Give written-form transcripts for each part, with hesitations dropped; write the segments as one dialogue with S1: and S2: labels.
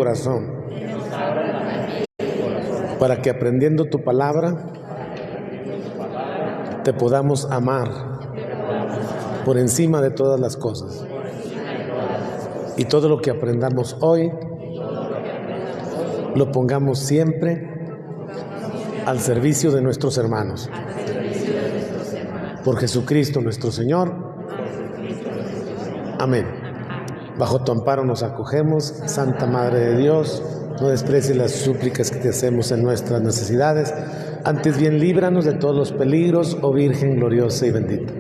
S1: corazón, para que aprendiendo tu palabra te podamos amar por encima de todas las cosas. Y todo lo que aprendamos hoy lo pongamos siempre al servicio de nuestros hermanos. Por Jesucristo nuestro Señor. Amén. Bajo tu amparo nos acogemos, Santa Madre de Dios, no desprecies las súplicas que te hacemos en nuestras necesidades, antes bien líbranos de todos los peligros, oh Virgen gloriosa y bendita.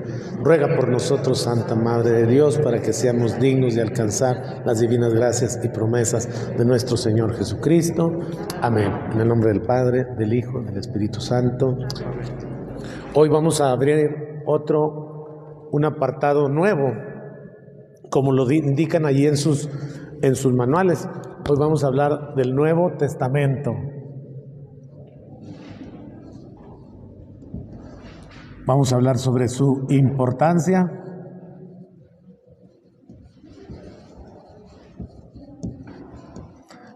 S1: Ruega por nosotros, Santa Madre de Dios, para que seamos dignos de alcanzar las divinas gracias y promesas de nuestro Señor Jesucristo. Amén. En el nombre del Padre, del Hijo, del Espíritu Santo. Hoy vamos a abrir un apartado nuevo, como lo indican allí en sus manuales. Hoy vamos a hablar del Nuevo Testamento. Vamos a hablar sobre su importancia,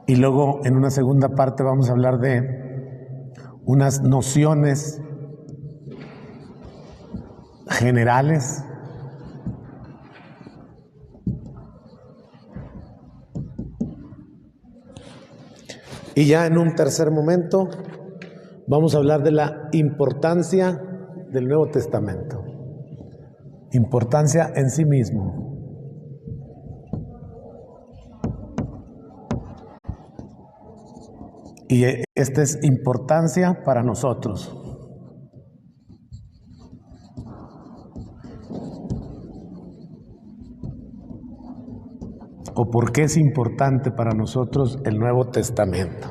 S1: y luego en una segunda parte vamos a hablar de unas nociones generales y ya en un tercer momento vamos a hablar de la importancia del Nuevo Testamento, importancia en sí mismo. Y esta es importancia para nosotros. ¿O por qué es importante para nosotros el Nuevo Testamento?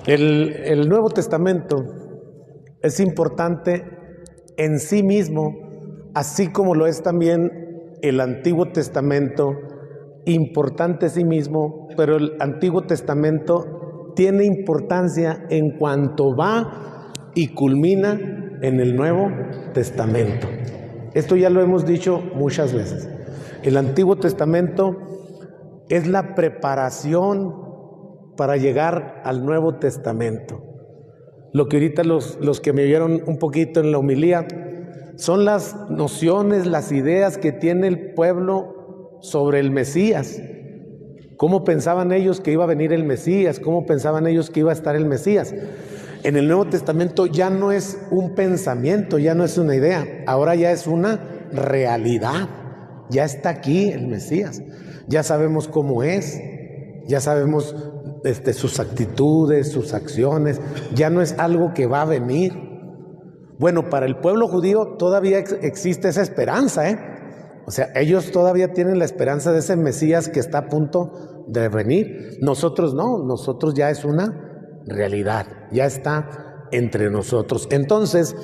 S1: El Nuevo Testamento es importante en sí mismo, así como lo es también el Antiguo Testamento, importante en sí mismo, pero el Antiguo Testamento tiene importancia en cuanto va y culmina en el Nuevo Testamento. Esto ya lo hemos dicho muchas veces. El Antiguo Testamento es la preparación para llegar al Nuevo Testamento. Lo que ahorita los que me oyeron un poquito en la homilía son las nociones, las ideas que tiene el pueblo sobre el Mesías. ¿Cómo pensaban ellos que iba a venir el Mesías? ¿Cómo pensaban ellos que iba a estar el Mesías? En el Nuevo Testamento ya no es un pensamiento, ya no es una idea, ahora ya es una realidad. Ya está aquí el Mesías, ya sabemos cómo es, ya sabemos sus actitudes, sus acciones, ya no es algo que va a venir. Bueno, para el pueblo judío todavía existe esa esperanza, O sea, ellos todavía tienen la esperanza de ese Mesías que está a punto de venir. Nosotros no, nosotros ya es una realidad, ya está entre nosotros. Entonces,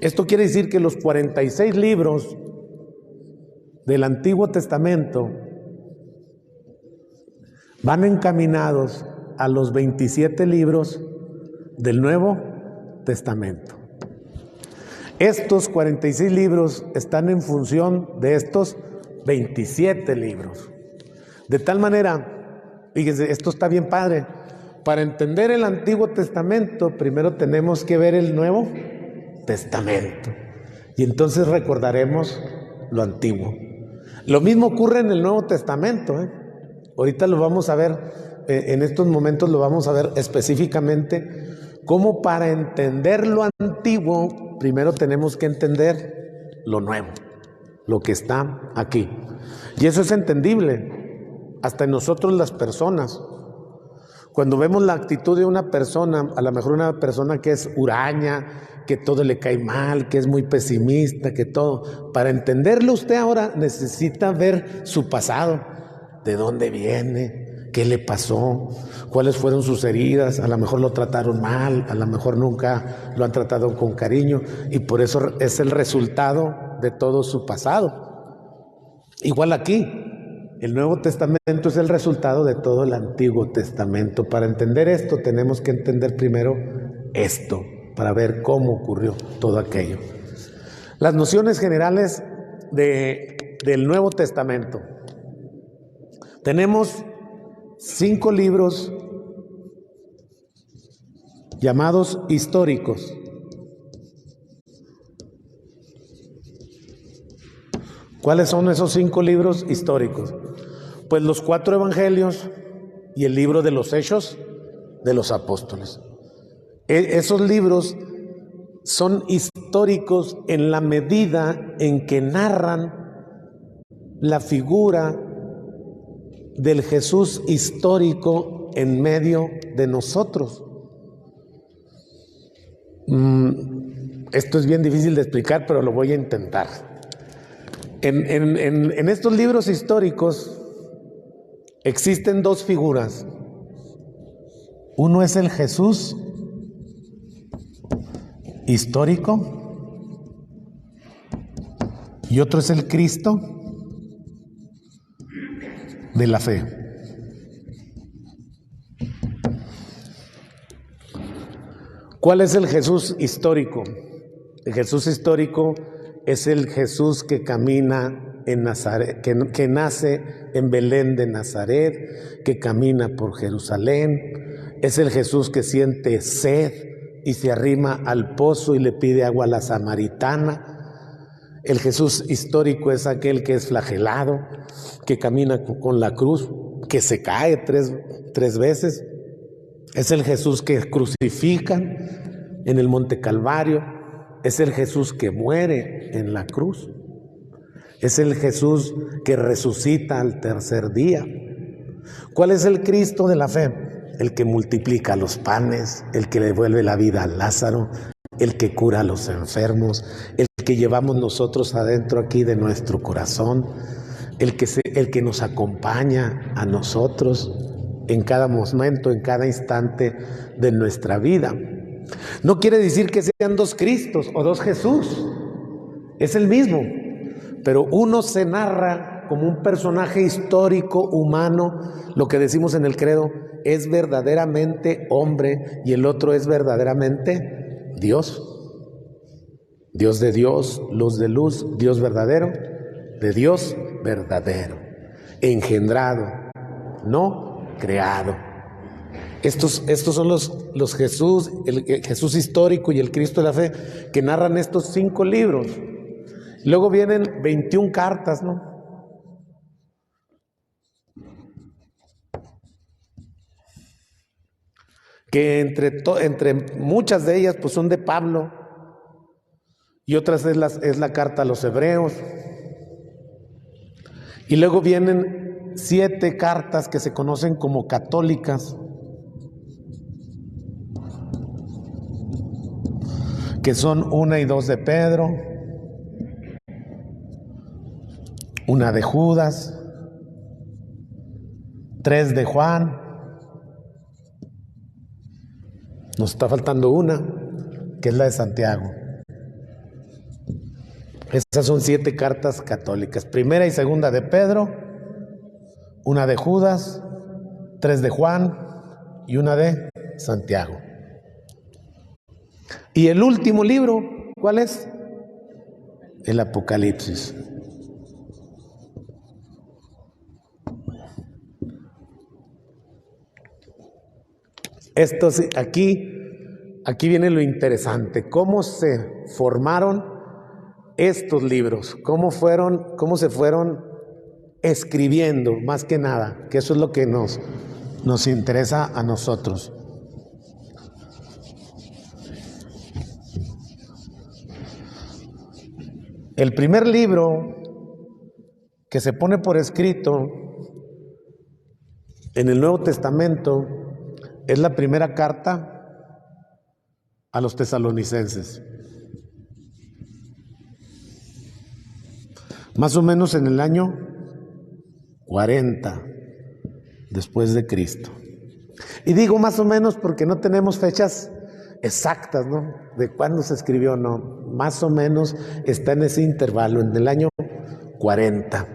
S1: esto quiere decir que los 46 libros del Antiguo Testamento van encaminados a los 27 libros del Nuevo Testamento. Estos 46 libros están en función de estos 27 libros. De tal manera, fíjense, esto está bien padre. Para entender el Antiguo Testamento, primero tenemos que ver el Nuevo Testamento. Y entonces recordaremos lo antiguo. Lo mismo ocurre en el Nuevo Testamento, Ahorita lo vamos a ver, en estos momentos lo vamos a ver específicamente, cómo para entender lo antiguo, primero tenemos que entender lo nuevo, lo que está aquí. Y eso es entendible, hasta en nosotros las personas. Cuando vemos la actitud de una persona, a lo mejor una persona que es huraña, que todo le cae mal, que es muy pesimista, que todo, para entenderlo usted ahora necesita ver su pasado, de dónde viene, qué le pasó, cuáles fueron sus heridas, a lo mejor lo trataron mal, a lo mejor nunca lo han tratado con cariño, y por eso es el resultado de todo su pasado. Igual aquí, el Nuevo Testamento es el resultado de todo el Antiguo Testamento. Para entender esto tenemos que entender primero esto, para ver cómo ocurrió todo aquello. Las nociones generales del Nuevo Testamento. Tenemos 5 libros llamados históricos. ¿Cuáles son esos 5 libros históricos? Pues los 4 evangelios y el libro de los Hechos de los Apóstoles. Esos libros son históricos en la medida en que narran la figura del Jesús histórico en medio de nosotros. Esto es bien difícil de explicar, pero lo voy a intentar. En estos libros históricos existen 2 figuras. Uno es el Jesús histórico y otro es el Cristo de la fe. ¿Cuál es el Jesús histórico? El Jesús histórico es el Jesús que camina en Nazaret, que nace en Belén de Nazaret, que camina por Jerusalén. Es el Jesús que siente sed y se arrima al pozo y le pide agua a la samaritana. El Jesús histórico es aquel que es flagelado, que camina con la cruz, que se cae tres veces. Es el Jesús que crucifican en el Monte Calvario. Es el Jesús que muere en la cruz. Es el Jesús que resucita al tercer día. ¿Cuál es el Cristo de la fe? El que multiplica los panes, el que le devuelve la vida a Lázaro, el que cura a los enfermos, el que llevamos nosotros adentro aquí de nuestro corazón, el que nos acompaña a nosotros en cada momento, en cada instante de nuestra vida. No quiere decir que sean 2 Cristos o 2 Jesús, es el mismo, pero uno se narra como un personaje histórico, humano, lo que decimos en el credo, es verdaderamente hombre, y el otro es verdaderamente Dios. Dios de Dios, luz de luz, Dios verdadero, de Dios verdadero, engendrado, no creado. Estos son los Jesús, el Jesús histórico y el Cristo de la fe, que narran estos 5 libros. Luego vienen 21 cartas, ¿no? Que entre muchas de ellas pues son de Pablo, y otras es la carta a los hebreos. Y luego vienen 7 cartas que se conocen como católicas, que son 1 y 2 de Pedro, 1 de Judas, 3 de Juan. Nos está faltando una, que es la de Santiago. Estas son 7 cartas católicas. 1 y 2 de Pedro, 1 de Judas, 3 de Juan y 1 de Santiago. Y el último libro, ¿cuál es? El Apocalipsis. Aquí viene lo interesante, cómo se formaron estos libros, cómo se fueron escribiendo, más que nada, que eso es lo que nos interesa a nosotros. El primer libro que se pone por escrito en el Nuevo Testamento es la primera carta a los tesalonicenses. Más o menos en el año 40 después de Cristo. Y digo más o menos porque no tenemos fechas exactas, ¿no? De cuándo se escribió, no. Más o menos está en ese intervalo, en el año 40.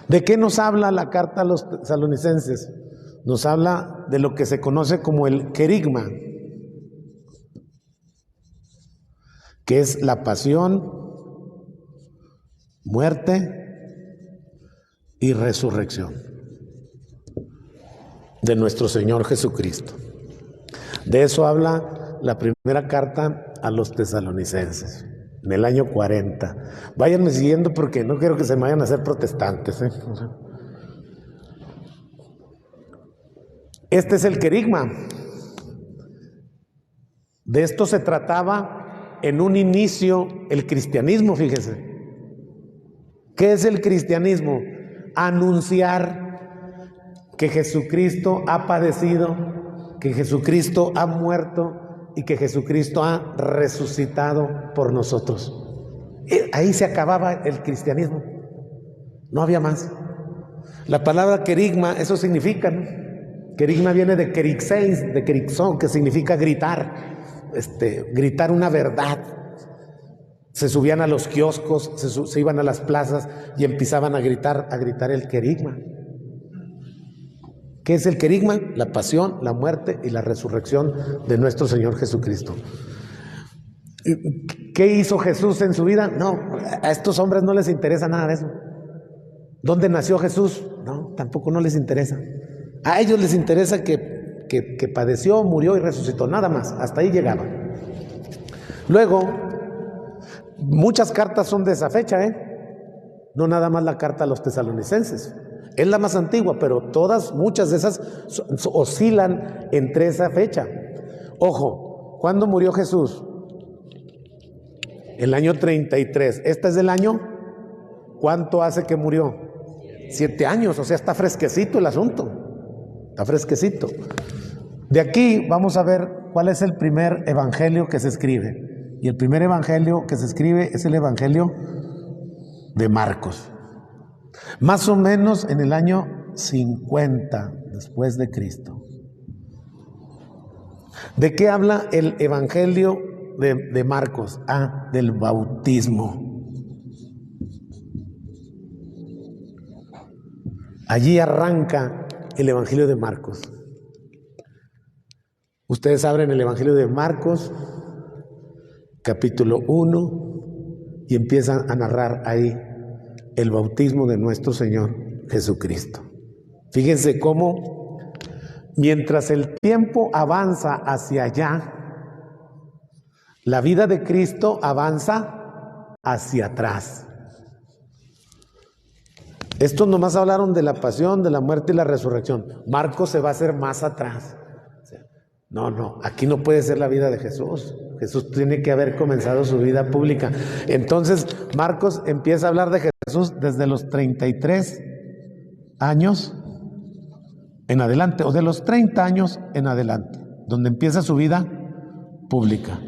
S1: ¿De qué nos habla la carta a los tesalonicenses? Nos habla de lo que se conoce como el querigma, que es la pasión, muerte y resurrección de nuestro Señor Jesucristo. De eso habla la primera carta a los tesalonicenses, en el año 40. Váyanme siguiendo porque no quiero que se me vayan a hacer protestantes, ¿eh? Este es el querigma. De esto se trataba en un inicio el cristianismo, fíjese. ¿Qué es el cristianismo? Anunciar que Jesucristo ha padecido, que Jesucristo ha muerto y que Jesucristo ha resucitado por nosotros. Ahí se acababa el cristianismo. No había más. La palabra querigma, eso significa, ¿no? Querigma viene de querixeis, de querixón, que significa gritar, gritar una verdad. Se subían a los kioscos, se iban a las plazas y empezaban a gritar el querigma. ¿Qué es el querigma? La pasión, la muerte y la resurrección de nuestro Señor Jesucristo. ¿Qué hizo Jesús en su vida? No, a estos hombres no les interesa nada de eso. ¿Dónde nació Jesús? No, tampoco no les interesa. A ellos les interesa que padeció, murió y resucitó, nada más, hasta ahí llegaba. Luego, muchas cartas son de esa fecha, no nada más la carta a los tesalonicenses. Es la más antigua, pero muchas de esas oscilan entre esa fecha. Ojo, ¿cuándo murió Jesús? El año 33. ¿Este es del año? ¿Cuánto hace que murió? 7 años, o sea, está fresquecito el asunto. Está fresquecito. De aquí vamos a ver cuál es el primer evangelio que se escribe. Y el primer evangelio que se escribe es el evangelio de Marcos. Más o menos en el año 50 después de Cristo. ¿De qué habla el evangelio de Marcos? Del bautismo. Allí arranca el evangelio de Marcos. Ustedes abren el evangelio de Marcos, capítulo 1, y empiezan a narrar ahí el bautismo de nuestro Señor Jesucristo. Fíjense cómo, mientras el tiempo avanza hacia allá, la vida de Cristo avanza hacia atrás. Estos nomás hablaron de la pasión, de la muerte y la resurrección. Marcos se va a hacer más atrás. No, aquí no puede ser la vida de Jesús. Jesús tiene que haber comenzado su vida pública. Entonces, Marcos empieza a hablar de Jesús desde los 33 años en adelante, o de los 30 años en adelante, donde empieza su vida pública.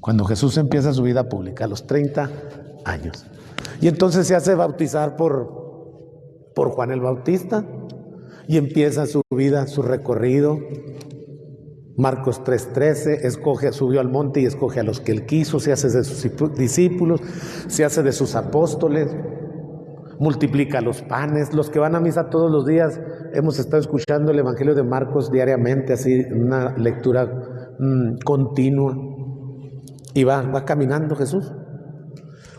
S1: Cuando Jesús empieza su vida pública, a los 30 años. Y entonces se hace bautizar por Juan el Bautista y empieza su vida, su recorrido. Marcos 3:13, subió al monte y escoge a los que él quiso, se hace de sus discípulos, se hace de sus apóstoles, multiplica los panes. Los que van a misa todos los días, hemos estado escuchando el evangelio de Marcos diariamente, así una lectura continua, y va caminando Jesús.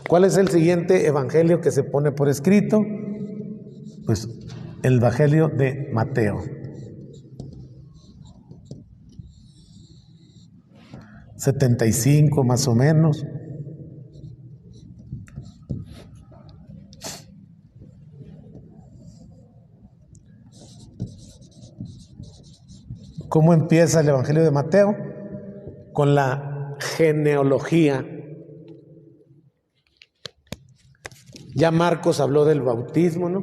S1: ¿Cuál es el siguiente evangelio que se pone por escrito? Pues el evangelio de Mateo. 75 más o menos. ¿Cómo empieza el evangelio de Mateo? Con la genealogía. Ya Marcos habló del bautismo, ¿no?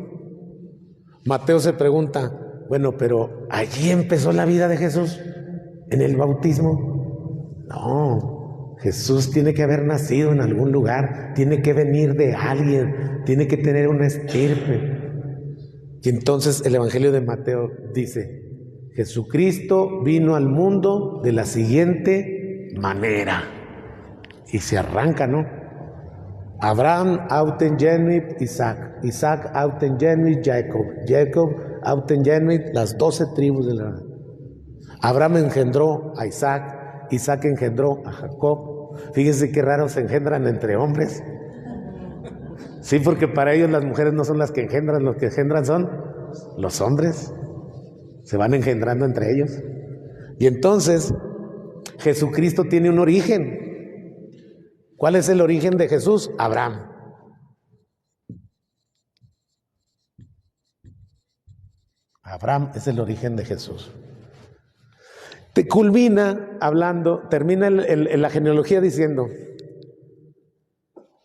S1: Mateo se pregunta, bueno, pero ¿allí empezó la vida de Jesús? ¿En el bautismo? No, Jesús tiene que haber nacido en algún lugar, tiene que venir de alguien, tiene que tener una estirpe. Y entonces el evangelio de Mateo dice, Jesucristo vino al mundo de la siguiente manera. Y se arranca, ¿no? Abraham autengenuit Isaac, Isaac autengenuit Jacob, Jacob autengenuit las 12 tribus de la... Abraham engendró a Isaac, Isaac engendró a Jacob. Fíjense qué raro se engendran entre hombres. Sí, porque para ellos las mujeres no son las que engendran, los que engendran son los hombres. Se van engendrando entre ellos. Y entonces, Jesucristo tiene un origen. ¿Cuál es el origen de Jesús? Abraham. Abraham es el origen de Jesús. Te culmina hablando, termina la genealogía diciendo,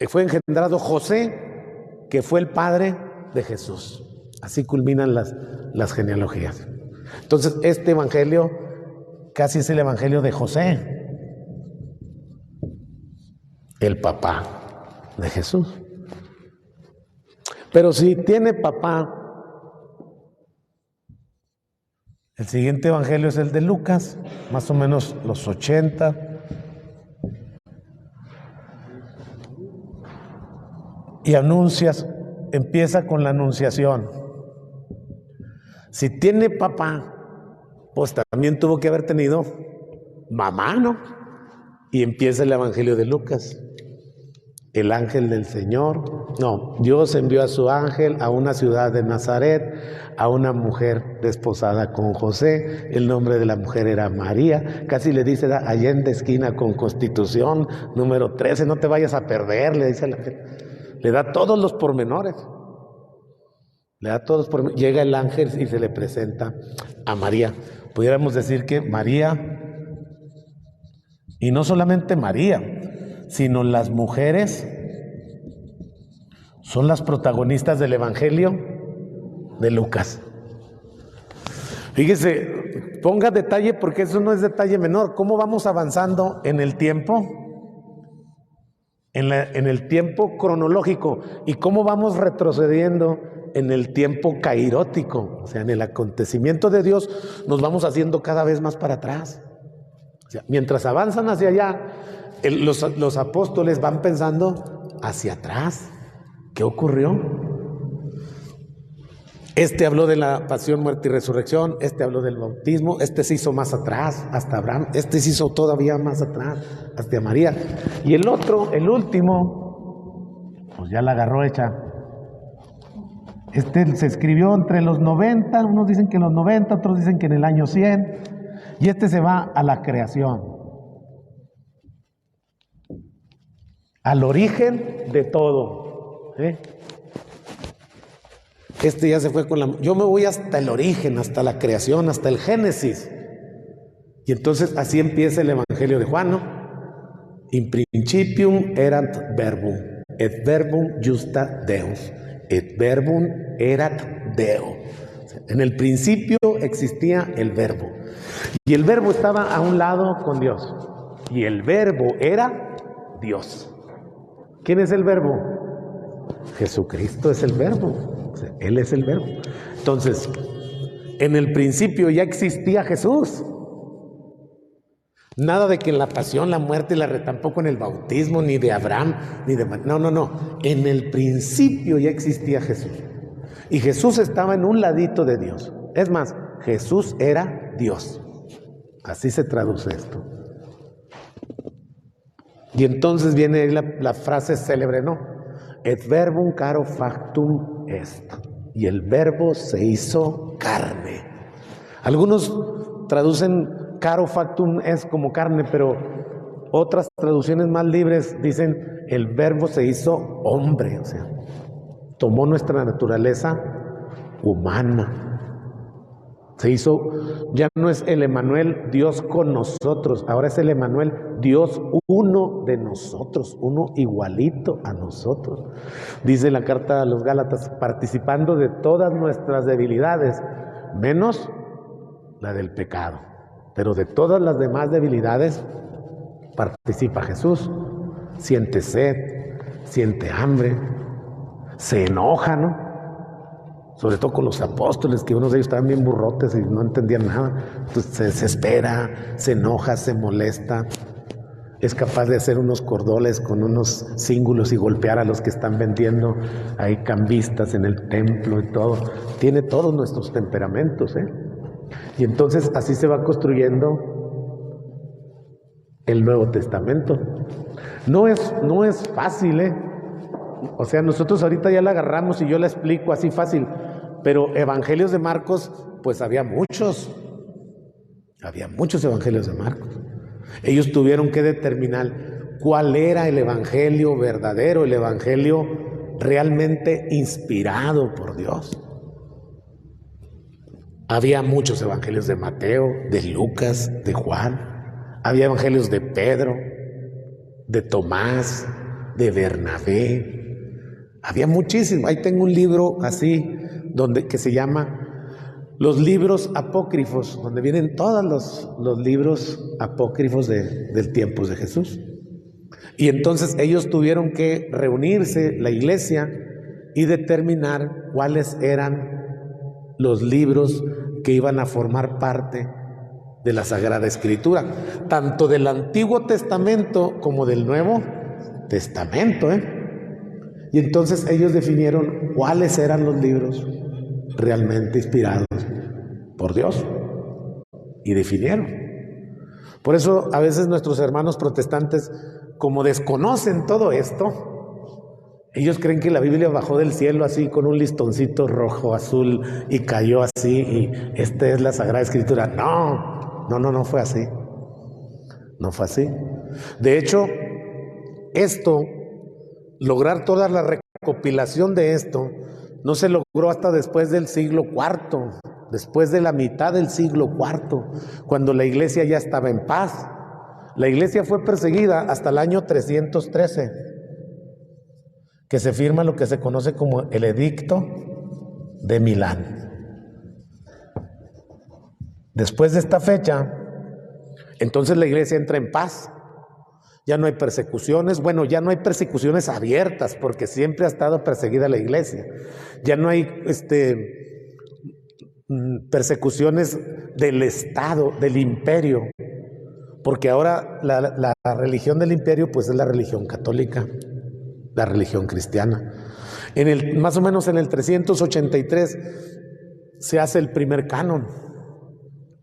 S1: fue engendrado José, que fue el padre de Jesús. Así culminan las genealogías. Entonces, este evangelio casi es el evangelio de José, el papá de Jesús. Pero si tiene papá, el siguiente evangelio es el de Lucas, más o menos los 80. Y empieza con la anunciación. Si tiene papá, pues también tuvo que haber tenido mamá, ¿no? Y empieza el evangelio de Lucas. El ángel del Señor, Dios envió a su ángel a una ciudad de Nazaret, a una mujer desposada con José. El nombre de la mujer era María. Casi le dice, allá en la esquina con Constitución, número 13, no te vayas a perder, le dice el ángel. Le da todos los pormenores. Llega el ángel y se le presenta a María. Pudiéramos decir que María, y no solamente María, sino las mujeres son las protagonistas del evangelio de Lucas. Fíjese, ponga detalle porque eso no es detalle menor. ¿Cómo vamos avanzando en el tiempo? En el tiempo cronológico, y cómo vamos retrocediendo en el tiempo cairótico, o sea, en el acontecimiento de Dios nos vamos haciendo cada vez más para atrás. O sea, mientras avanzan hacia allá, los apóstoles van pensando hacia atrás. ¿Qué ocurrió? Este habló de la pasión, muerte y resurrección, este habló del bautismo, este se hizo más atrás, hasta Abraham, este se hizo todavía más atrás, hasta María. Y el otro, el último, pues ya la agarró hecha. Este se escribió entre los 90, unos dicen que en los 90, otros dicen que en el año 100, y este se va a la creación, al origen de todo, ¿eh? Este ya se fue yo me voy hasta el origen, hasta la creación, hasta el Génesis. Y entonces así empieza el evangelio de Juan, ¿no? In principium erat verbum, et verbum justa Deus, et verbum erat Deo. En el principio existía el verbo, y el verbo estaba a un lado con Dios, y el verbo era Dios. ¿Quién es el verbo? Jesucristo es el verbo. Él es el verbo. Entonces, en el principio ya existía Jesús. Nada de que en la pasión, la muerte y tampoco en el bautismo, ni de Abraham, ni de... No. En el principio ya existía Jesús. Y Jesús estaba en un ladito de Dios. Es más, Jesús era Dios. Así se traduce esto. Y entonces viene la frase célebre, ¿no? Et verbum caro factum est. Y el verbo se hizo carne. Algunos traducen caro factum est como carne, pero otras traducciones más libres dicen el verbo se hizo hombre, o sea, tomó nuestra naturaleza humana. Se hizo, ya no es el Emmanuel, Dios con nosotros, ahora es el Emmanuel, Dios uno de nosotros, uno igualito a nosotros. Dice la carta a los Gálatas, participando de todas nuestras debilidades, menos la del pecado, pero de todas las demás debilidades participa Jesús. Siente sed, siente hambre, se enoja, ¿no? Sobre todo con los apóstoles, que unos de ellos estaban bien burrotes y no entendían nada. Entonces se desespera, se enoja, se molesta. Es capaz de hacer unos cordoles con unos cíngulos y golpear a los que están vendiendo. Hay cambistas en el templo y todo. Tiene todos nuestros temperamentos, ¿eh? Y entonces así se va construyendo el Nuevo Testamento. No es fácil, ¿eh? O sea, nosotros ahorita ya la agarramos y yo la explico así fácil, pero evangelios de Marcos, pues había muchos evangelios de Marcos. Ellos tuvieron que determinar cuál era el evangelio verdadero, el evangelio realmente inspirado por Dios. Había muchos evangelios de Mateo, de Lucas, de Juan. Había evangelios de Pedro, de Tomás, de Bernabé. Había muchísimo. Ahí tengo un libro así, que se llama Los libros apócrifos, donde vienen todos los libros apócrifos del tiempo de Jesús. Y entonces ellos tuvieron que reunirse, la iglesia, y determinar cuáles eran los libros que iban a formar parte de la Sagrada Escritura, tanto del Antiguo Testamento como del Nuevo Testamento, Y entonces ellos definieron cuáles eran los libros realmente inspirados por Dios, y definieron. Por eso a veces nuestros hermanos protestantes, como desconocen todo esto, ellos creen que la Biblia bajó del cielo así con un listoncito rojo, azul, y cayó así, y esta es la Sagrada Escritura. No fue así. No fue así. De hecho, lograr toda la recopilación de esto, no se logró hasta después del siglo IV, después de la mitad del siglo IV, cuando la iglesia ya estaba en paz. La iglesia fue perseguida hasta el año 313, que se firma lo que se conoce como el Edicto de Milán. Después de esta fecha, entonces la iglesia entra en paz. Ya no hay persecuciones, ya no hay persecuciones abiertas, porque siempre ha estado perseguida la iglesia. Ya no hay persecuciones del Estado, del imperio, porque ahora la religión del imperio pues es la religión católica, la religión cristiana. Más o menos en el 383 se hace el primer canon,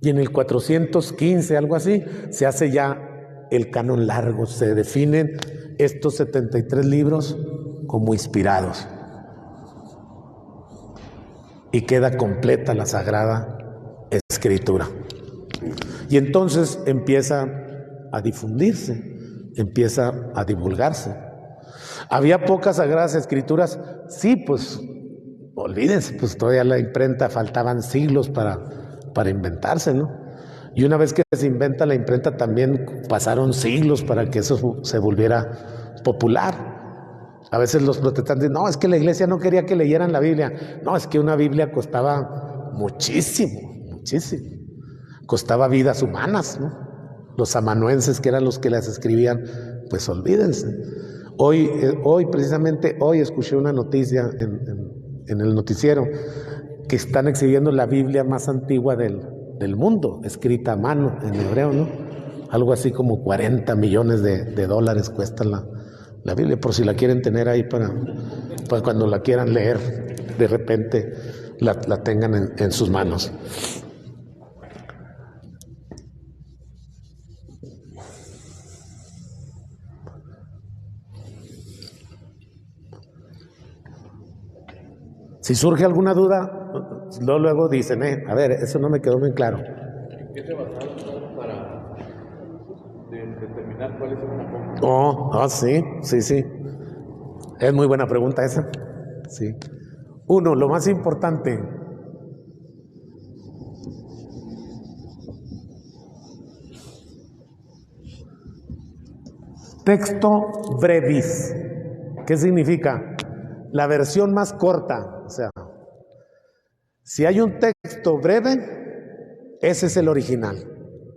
S1: y en el 415, algo así, se hace ya el canon largo. Se definen estos 73 libros como inspirados, y queda completa la Sagrada Escritura. Y entonces empieza a difundirse, empieza a divulgarse. ¿Había pocas Sagradas Escrituras? Sí, pues olvídense, pues todavía la imprenta faltaban siglos para inventarse, ¿no? Y una vez que se inventa la imprenta también pasaron siglos para que eso se volviera popular. A veces los protestantes, no, es que la iglesia no quería que leyeran la Biblia. No, es que una Biblia costaba muchísimo. Costaba vidas humanas, ¿no? Los amanuenses, que eran los que las escribían, pues olvídense. Precisamente hoy escuché una noticia en el noticiero, que están exhibiendo la Biblia más antigua del mundo, escrita a mano en hebreo, ¿no? Algo así como 40 millones de dólares cuesta la Biblia, por si la quieren tener ahí para cuando la quieran leer, de repente la tengan en sus manos. Si surge alguna duda, luego dicen, a ver, eso no me quedó bien claro.
S2: ¿En qué te basaron para determinar cuáles son las
S1: Sí. Es muy buena pregunta esa. Sí. Uno, lo más importante, texto brevis. ¿Qué significa? La versión más corta. O sea, si hay un texto breve, ese es el original.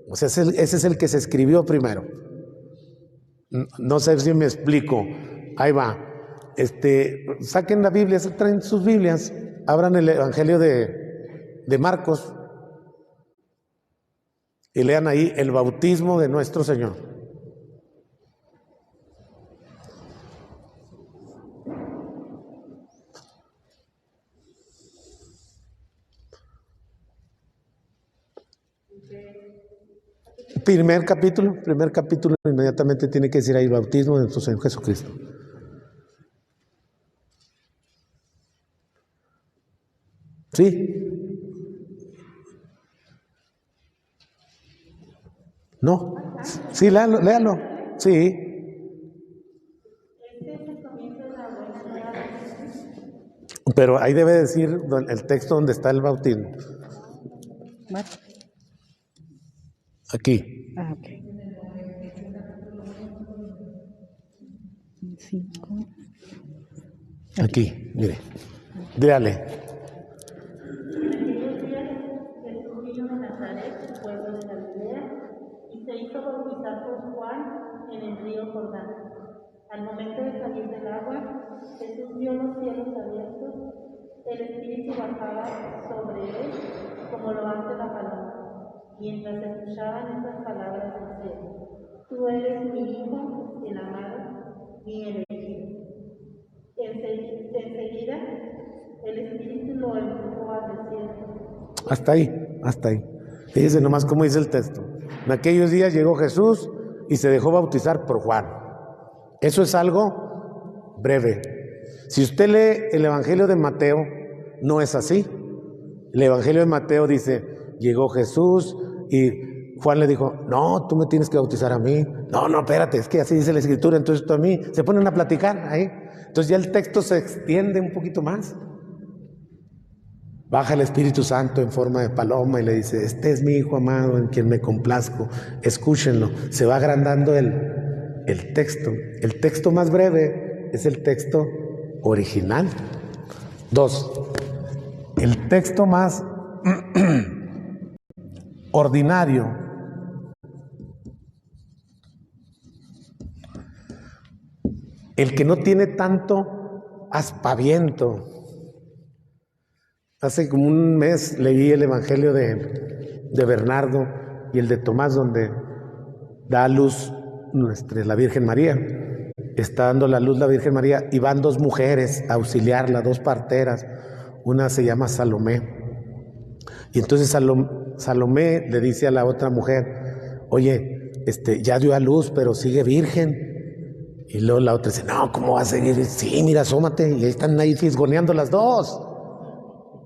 S1: O sea, ese es el que se escribió primero. No sé si me explico. Ahí va. Saquen la Biblia, traen sus Biblias, abran el Evangelio de Marcos y lean ahí el bautismo de nuestro Señor. Primer capítulo, inmediatamente tiene que decir ahí el bautismo de nuestro Señor Jesucristo. Sí. No. Sí, léalo, léalo. Sí. Pero ahí debe decir el texto donde está el bautismo. Aquí.
S3: Ah, ok. 5.
S1: Aquí, mire. Dígale.
S4: Jesús vino de Nazaret, pueblo de Galilea, y se hizo bautizar por Juan en el río Jordán. Al momento de salir del agua, Jesús vio los cielos abiertos, el Espíritu bajaba sobre él como lo hace la palabra. Mientras escuchaban estas palabras del cielo: Tú eres mi Hijo, el amado, mi elegido. Enseguida, el Espíritu lo empujó al desierto.
S1: Hasta ahí, hasta ahí. Fíjese nomás cómo dice el texto. En aquellos días llegó Jesús y se dejó bautizar por Juan. Eso es algo breve. Si usted lee el Evangelio de Mateo, no es así. El Evangelio de Mateo dice, llegó Jesús y Juan le dijo, no, tú me tienes que bautizar a mí. No, espérate, es que así dice la Escritura, entonces tú a mí. Se ponen a platicar ahí. Entonces ya el texto se extiende un poquito más. Baja el Espíritu Santo en forma de paloma y le dice, este es mi Hijo amado en quien me complazco, escúchenlo. Se va agrandando el texto. El texto más breve es el texto original. 2. El texto más ordinario el que no tiene tanto aspaviento. Hace como un mes leí el Evangelio de Bernardo y el de Tomás, donde da a luz la Virgen María. Está dando la luz la Virgen María y van 2 mujeres a auxiliarla, 2 parteras. Una se llama Salomé. Y entonces Salomé le dice a la otra mujer, oye, ya dio a luz, pero sigue virgen. Y luego la otra dice, no, ¿cómo va a seguir? Sí, mira, asómate. Y ahí están ahí fisgoneando las 2.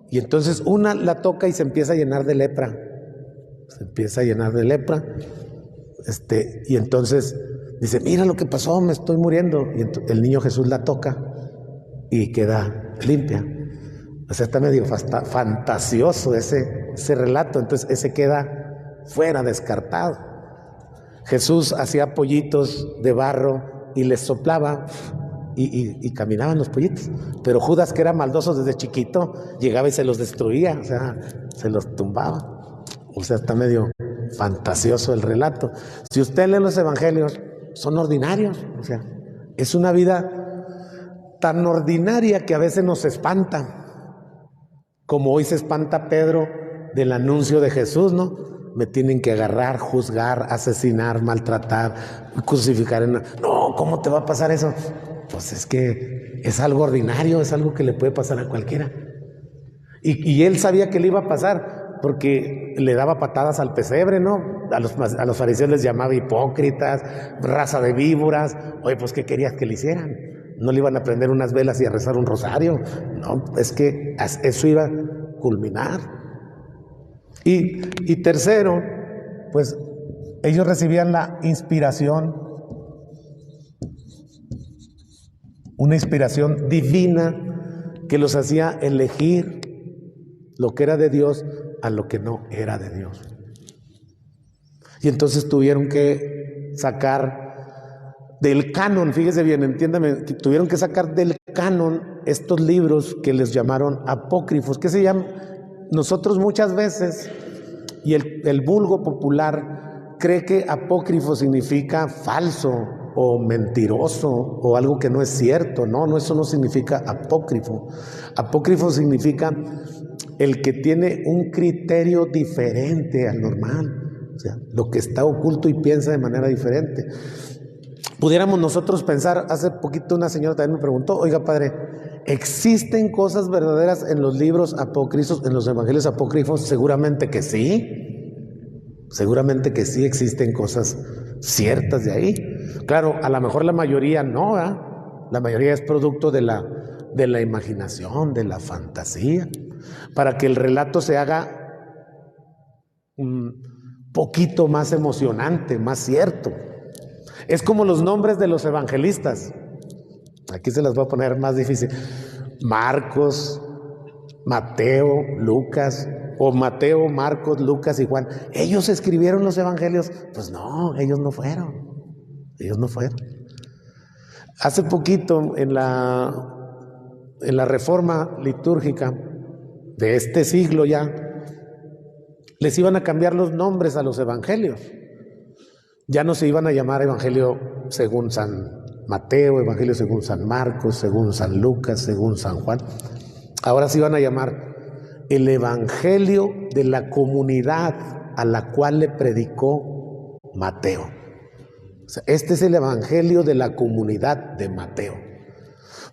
S1: Y entonces una la toca y se empieza a llenar de lepra. Se empieza a llenar de lepra. Y entonces dice, mira lo que pasó, me estoy muriendo. Y el niño Jesús la toca y queda limpia. O sea, está medio fantasioso ese relato. Entonces ese queda fuera, descartado. Jesús hacía pollitos de barro y les soplaba y caminaban los pollitos. Pero Judas, que era maldoso desde chiquito, llegaba y se los destruía, o sea, se los tumbaba. O sea, está medio fantasioso el relato. Si usted lee los evangelios, son ordinarios. O sea, es una vida tan ordinaria que a veces nos espanta. Como hoy se espanta Pedro del anuncio de Jesús, ¿no? Me tienen que agarrar, juzgar, asesinar, maltratar, crucificar. No, ¿cómo te va a pasar eso? Pues es que es algo ordinario, es algo que le puede pasar a cualquiera. Y él sabía que le iba a pasar porque le daba patadas al pesebre, ¿no? A los fariseos les llamaba hipócritas, raza de víboras. Oye, pues ¿qué querías que le hicieran? No le iban a prender unas velas y a rezar un rosario. No, es que eso iba a culminar. Y tercero, pues ellos recibían la inspiración, una inspiración divina que los hacía elegir lo que era de Dios a lo que no era de Dios. Y entonces tuvieron que sacar del canon, fíjese bien, entiéndame, tuvieron que sacar del canon estos libros que les llamaron apócrifos, que se llaman, nosotros muchas veces, y el vulgo popular cree que apócrifo significa falso o mentiroso o algo que no es cierto. No, eso no significa apócrifo. Apócrifo significa el que tiene un criterio diferente al normal, o sea, lo que está oculto y piensa de manera diferente. Pudiéramos nosotros pensar, hace poquito una señora también me preguntó, oiga padre, ¿existen cosas verdaderas en los libros apócrifos, en los evangelios apócrifos? Seguramente que sí, existen cosas ciertas de ahí. Claro, a lo mejor la mayoría no, ¿eh? La mayoría es producto de la imaginación, de la fantasía. para que el relato se haga un poquito más emocionante, más cierto. Es como los nombres de los evangelistas. Aquí se las voy a poner más difícil. Marcos, Mateo, Lucas, o Mateo, Marcos, Lucas y Juan. ¿Ellos escribieron los evangelios? Pues no, ellos no fueron. Ellos no fueron. Hace poquito en la reforma litúrgica de este siglo ya, les iban a cambiar los nombres a los evangelios. Ya no se iban a llamar evangelio según San Mateo, evangelio según San Marcos, según San Lucas, según San Juan. Ahora se iban a llamar el evangelio de la comunidad a la cual le predicó Mateo. O sea, este es el evangelio de la comunidad de Mateo.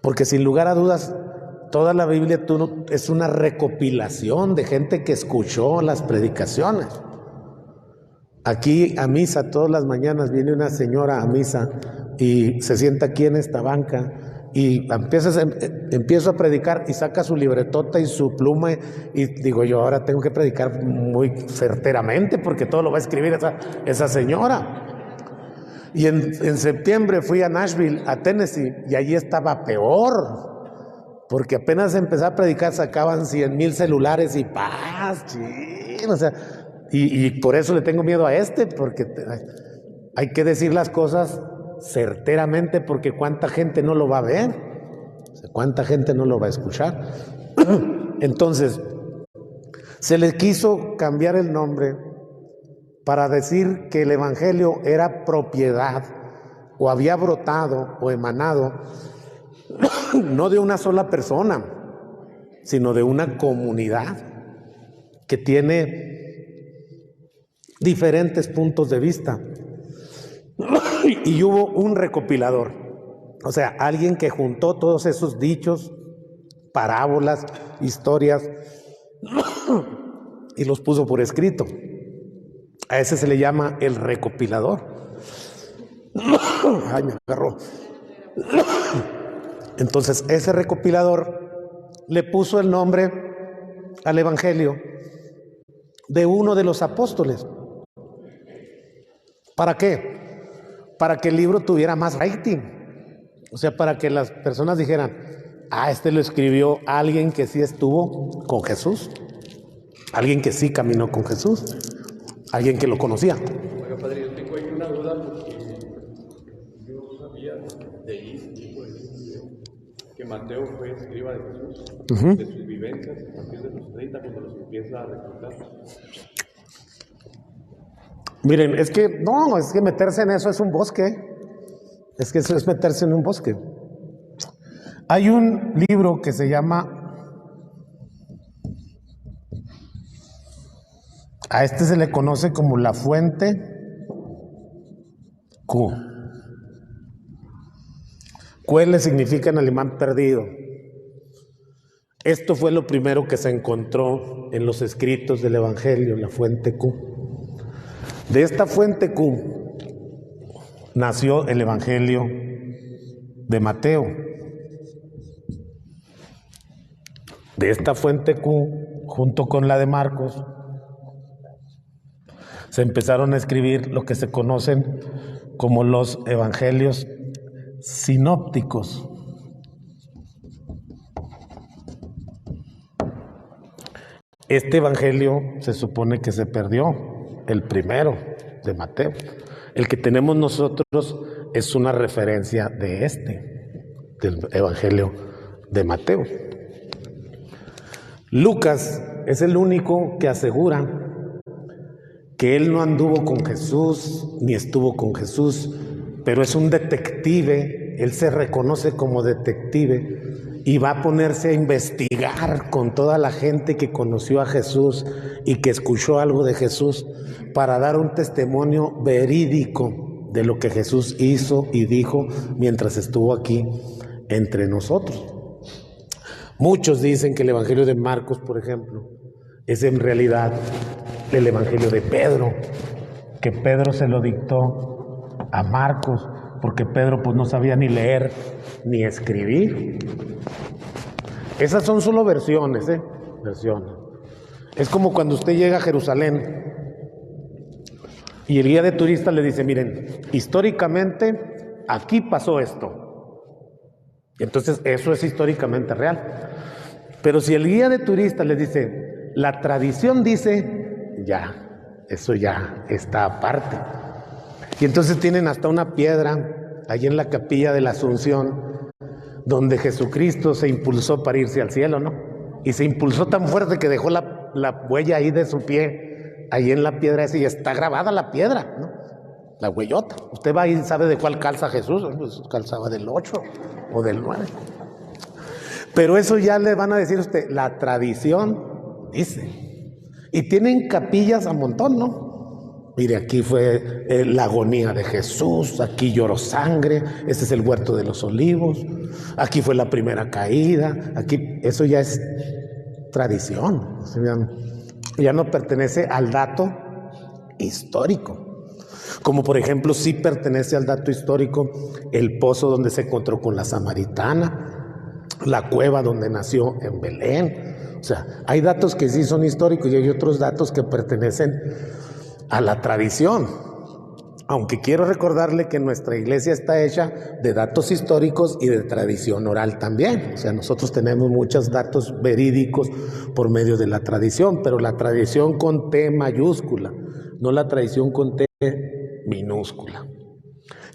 S1: Porque sin lugar a dudas, toda la Biblia es una recopilación de gente que escuchó las predicaciones. Aquí a misa todas las mañanas viene una señora a misa y se sienta aquí en esta banca y empiezo a predicar y saca su libretota y su pluma y digo yo, ahora tengo que predicar muy certeramente porque todo lo va a escribir esa señora. Y en septiembre fui a Nashville, a Tennessee, y allí estaba peor, porque apenas empecé a predicar sacaban 100,000 celulares y paz, ching, o sea, y por eso le tengo miedo a porque hay que decir las cosas certeramente, porque cuánta gente no lo va a ver, o sea, cuánta gente no lo va a escuchar. Entonces, se le quiso cambiar el nombre para decir que el evangelio era propiedad o había brotado o emanado no de una sola persona, sino de una comunidad que tiene diferentes puntos de vista. Y hubo un recopilador, o sea, alguien que juntó todos esos dichos, parábolas, historias y los puso por escrito. A ese se le llama el recopilador. Ay, me agarró. Entonces, ese recopilador le puso el nombre al evangelio de uno de los apóstoles. ¿Para qué? Para que el libro tuviera más rating. O sea, para que las personas dijeran, este lo escribió alguien que sí estuvo con Jesús, alguien que sí caminó con Jesús, alguien que lo conocía.
S2: Bueno, padre, yo tengo ahí una duda porque yo sabía que Mateo fue escriba de Jesús, de sus vivencias a partir de los 30 cuando los empieza a reclutar.
S1: Miren, es que meterse en eso es un bosque. Es que eso es meterse en un bosque. Hay un libro que se llama, a este se le conoce como la fuente Q. Cuele significa en alemán perdido. Esto fue lo primero que se encontró en los escritos del Evangelio, la fuente Q. De esta fuente Q nació el Evangelio de Mateo. De esta fuente Q, junto con la de Marcos, se empezaron a escribir lo que se conocen como los evangelios sinópticos. Este evangelio se supone que se perdió, el primero de Mateo. El que tenemos nosotros es una referencia del evangelio de Mateo. Lucas es el único que asegura que él no anduvo con Jesús, ni estuvo con Jesús, pero es un detective, él se reconoce como detective y va a ponerse a investigar con toda la gente que conoció a Jesús y que escuchó algo de Jesús para dar un testimonio verídico de lo que Jesús hizo y dijo mientras estuvo aquí entre nosotros. Muchos dicen que el Evangelio de Marcos, por ejemplo, es en realidad el Evangelio de Pedro, que Pedro se lo dictó a Marcos, porque Pedro pues no sabía ni leer ni escribir. Esas son solo versiones, versiona. Es como cuando usted llega a Jerusalén y el guía de turistas le dice, miren, históricamente aquí pasó esto. Y entonces eso es históricamente real. Pero si el guía de turistas le dice, la tradición dice, ya, eso ya está aparte. Y entonces tienen hasta una piedra allí en la capilla de la Asunción, donde Jesucristo se impulsó para irse al cielo, ¿no? Y se impulsó tan fuerte que dejó la huella ahí de su pie, ahí en la piedra esa, y está grabada la piedra, ¿no? La huellota. Usted va y sabe de cuál calza Jesús, pues calzaba del 8 o del 9. Pero eso ya le van a decir a usted, la tradición dice. Y tienen capillas a montón, ¿no? Mire, aquí fue la agonía de Jesús, aquí lloró sangre, este es el huerto de los olivos, aquí fue la primera caída, aquí, eso ya es tradición, ya no pertenece al dato histórico. Como por ejemplo, sí pertenece al dato histórico el pozo donde se encontró con la samaritana, la cueva donde nació en Belén. O sea, hay datos que sí son históricos y hay otros datos que pertenecen a la tradición. Aunque quiero recordarle que nuestra iglesia está hecha de datos históricos y de tradición oral también. O sea, nosotros tenemos muchos datos verídicos por medio de la tradición, pero la tradición con T mayúscula, no la tradición con T minúscula.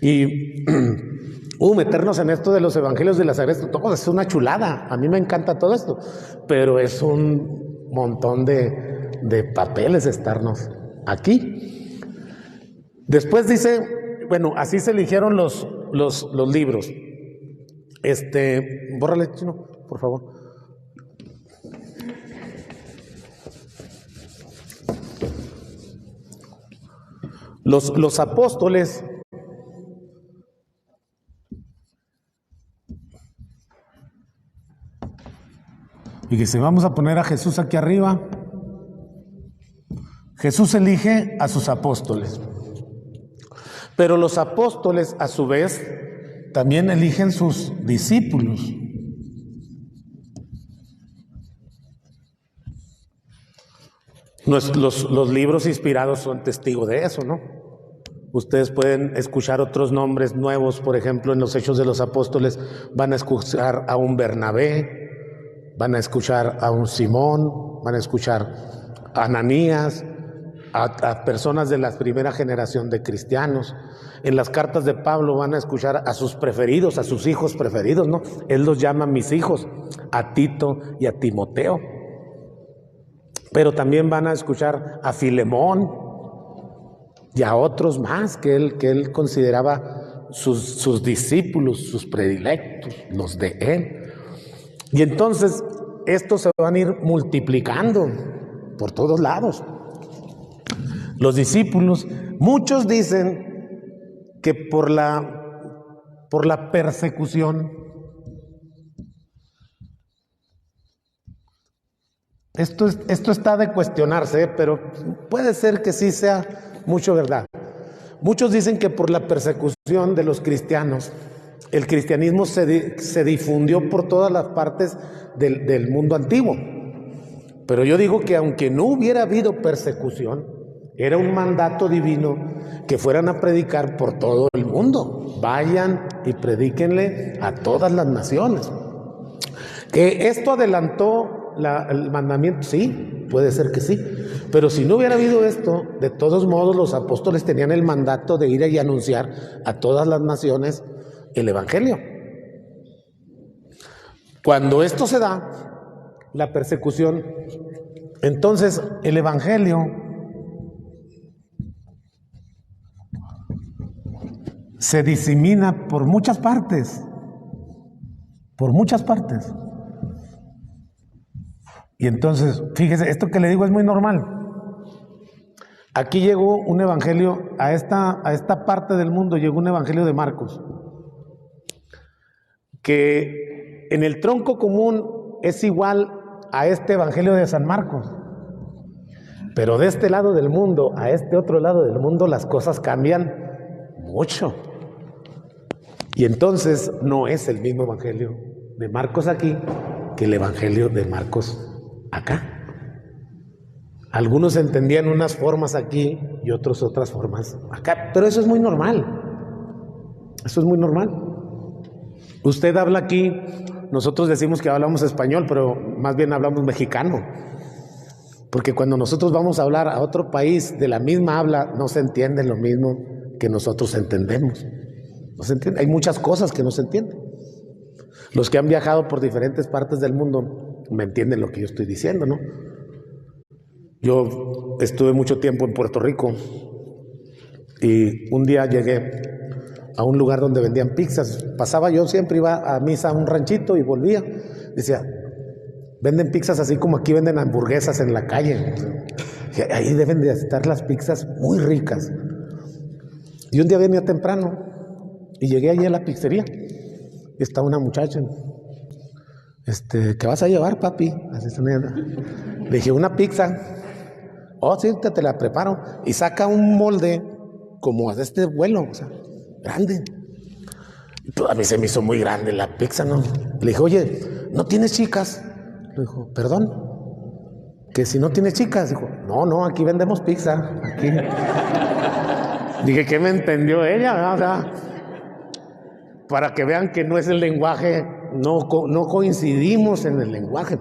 S1: Y meternos en esto de los evangelios de la Sagrada, todo es una chulada. A mí me encanta todo esto, pero es un montón de papeles estarnos aquí. Después dice, bueno, así se eligieron los libros. Bórrale, Chino, por favor. Los apóstoles y que si vamos a poner a Jesús aquí arriba, Jesús elige a sus apóstoles. Pero los apóstoles, a su vez, también eligen sus discípulos. Los libros inspirados son testigo de eso, ¿no? Ustedes pueden escuchar otros nombres nuevos, por ejemplo, en los Hechos de los Apóstoles van a escuchar a un Bernabé, van a escuchar a un Simón, van a escuchar a Ananías, a personas de la primera generación de cristianos. En las cartas de Pablo van a escuchar a sus preferidos, a sus hijos preferidos, ¿no? Él los llama mis hijos, a Tito y a Timoteo. Pero también van a escuchar a Filemón y a otros más que él consideraba sus discípulos, sus predilectos, los de él. Y entonces estos se van a ir multiplicando por todos lados. Los discípulos, muchos dicen que por la persecución, esto está de cuestionarse, pero puede ser que sí sea mucho verdad. Muchos dicen que por la persecución de los cristianos, el cristianismo se difundió por todas las partes del mundo antiguo. Pero yo digo que aunque no hubiera habido persecución, era un mandato divino que fueran a predicar por todo el mundo. Vayan y predíquenle a todas las naciones. ¿Que esto adelantó el mandamiento? Sí, puede ser que sí. Pero si no hubiera habido esto, de todos modos los apóstoles tenían el mandato de ir y anunciar a todas las naciones el evangelio. Cuando esto se da, la persecución, entonces el evangelio se disemina por muchas partes, Y entonces, fíjese, esto que le digo es muy normal. Aquí llegó un evangelio, a esta parte del mundo llegó un evangelio de Marcos, que en el tronco común es igual a este evangelio de San Marcos. Pero de este lado del mundo a este otro lado del mundo las cosas cambian mucho. Y entonces no es el mismo evangelio de Marcos aquí que el evangelio de Marcos acá. Algunos entendían unas formas aquí y otros otras formas acá, pero eso es muy normal. Eso es muy normal. Usted habla aquí, nosotros decimos que hablamos español, pero más bien hablamos mexicano. Porque cuando nosotros vamos a hablar a otro país de la misma habla, no se entiende lo mismo que nosotros entendemos. No se entiende. Hay muchas cosas que no se entienden. Los que han viajado por diferentes partes del mundo me entienden lo que yo estoy diciendo, ¿no? Yo estuve mucho tiempo en Puerto Rico y un día llegué a un lugar donde vendían pizzas. Pasaba, yo siempre iba a misa a un ranchito y volvía. Decía, venden pizzas así como aquí venden hamburguesas en la calle. Ahí deben de estar las pizzas muy ricas. Y un día venía temprano y llegué allí a la pizzería. Y está una muchacha. ¿Qué vas a llevar, papi? Así se me... Le dije, una pizza. Oh, sí, te la preparo. Y saca un molde como de este vuelo, o sea, grande. Y pues a mí se me hizo muy grande la pizza, ¿no? Le dije, oye, ¿no tienes chicas? Le dijo, perdón, que si no tienes chicas. Dijo, no, aquí vendemos pizza. Aquí. Dije, ¿qué me entendió ella? O sea, para que vean que no es el lenguaje, no coincidimos en el lenguaje.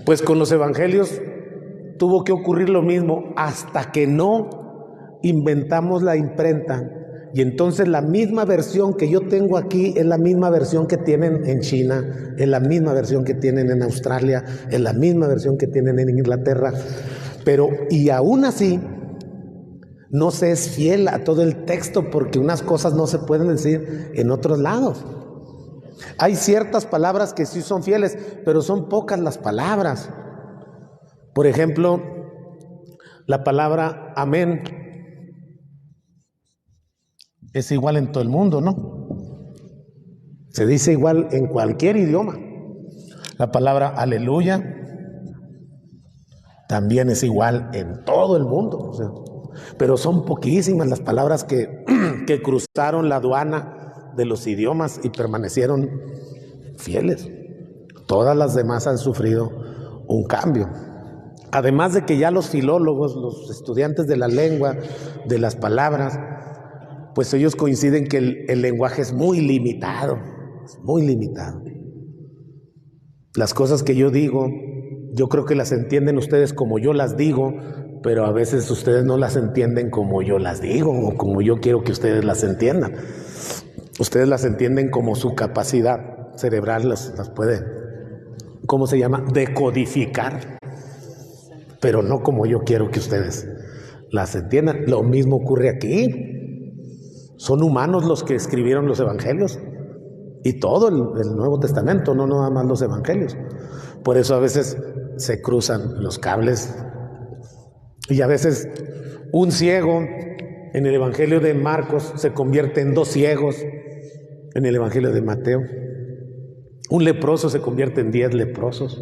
S1: Pues con los evangelios tuvo que ocurrir lo mismo hasta que no inventamos la imprenta. Y entonces la misma versión que yo tengo aquí es la misma versión que tienen en China, es la misma versión que tienen en Australia, es la misma versión que tienen en Inglaterra. Pero, y aún así, no se es fiel a todo el texto porque unas cosas no se pueden decir en otros lados. Hay ciertas palabras que sí son fieles, pero son pocas las palabras. Por ejemplo, la palabra amén es igual en todo el mundo, ¿no? Se dice igual en cualquier idioma. La palabra aleluya también es igual en todo el mundo, o sea, pero son poquísimas las palabras que cruzaron la aduana de los idiomas y permanecieron fieles. Todas las demás han sufrido un cambio. Además de que ya los filólogos, los estudiantes de la lengua, de las palabras, pues ellos coinciden que el lenguaje es muy limitado, es muy limitado. Las cosas que yo digo, yo creo que las entienden ustedes como yo las digo, pero a veces ustedes no las entienden como yo las digo o como yo quiero que ustedes las entiendan. Ustedes las entienden como su capacidad cerebral las puede, ¿cómo se llama? Decodificar, pero no como yo quiero que ustedes las entiendan. Lo mismo ocurre aquí. Son humanos los que escribieron los evangelios y todo el Nuevo Testamento, no nada más los evangelios. Por eso a veces se cruzan los cables y a veces un ciego en el evangelio de Marcos se convierte en 2 ciegos en el evangelio de Mateo. Un leproso se convierte en 10 leprosos.